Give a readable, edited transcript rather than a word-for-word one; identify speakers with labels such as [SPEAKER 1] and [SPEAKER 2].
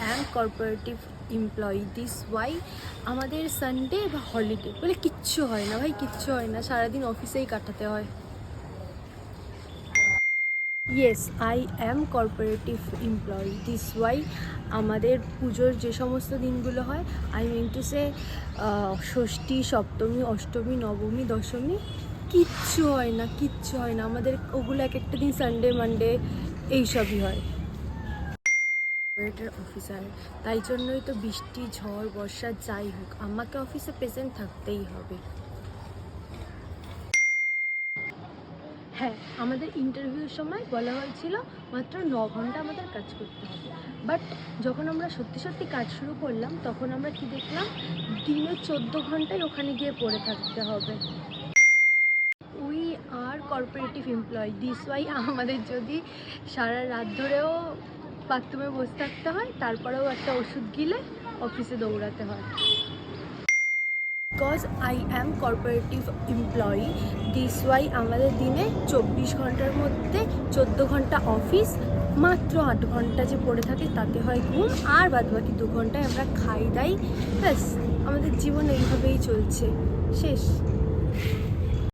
[SPEAKER 1] Am corporative employee, this why আমাদের Sunday বা holiday বলে কিচ্ছু হয় না ভাই, কিচ্ছু হয় না, সারাদিন অফিসেই কাটাতে হয়। Yes, I am corporative employee, this why আমাদের পুজোর যে সমস্ত দিনগুলো হয়, I mean to say Shashthi, Saptami, Ashtami, নবমী, দশমী, কিচ্ছু হয় না, কিচ্ছু হয় না আমাদের, ওগুলো এক একটা দিন সানডে মানডে এইসবই হয়। কর্পোরেটের অফিসার, তাই জন্যই তো বৃষ্টি ঝড় বর্ষা যাই হোক আমাকে অফিসে প্রেজেন্ট থাকতেই হবে। হ্যাঁ, আমাদের ইন্টারভিউর সময় বলা হয়েছিল মাত্র 9 ঘন্টা আমাদের কাজ করতে হবে, বাট যখন আমরা সত্যি সত্যি কাজ শুরু করলাম তখন আমরা কি দেখলাম, দিনে 14 ঘন্টায় ওখানে গিয়ে পড়ে থাকতে হবে। We are corporative employee, this why আমাদের যদি সারা রাত ধরেও বাথরুমে বসে থাকতে হয়, তারপরেও একটা ওষুধ গিলে অফিসে দৌড়াতে হয়। Because I am corporative employee, this why আমাদের দিনে 24 ঘন্টার মধ্যে 14 ঘন্টা অফিস, মাত্র 8 ঘন্টা যে পড়ে থাকে তাতে হয় ঘুম, আর বাদবাকি 2 ঘন্টায় আমরা খাই দাই, ব্যাস আমাদের জীবন এইভাবেই চলছে, শেষ।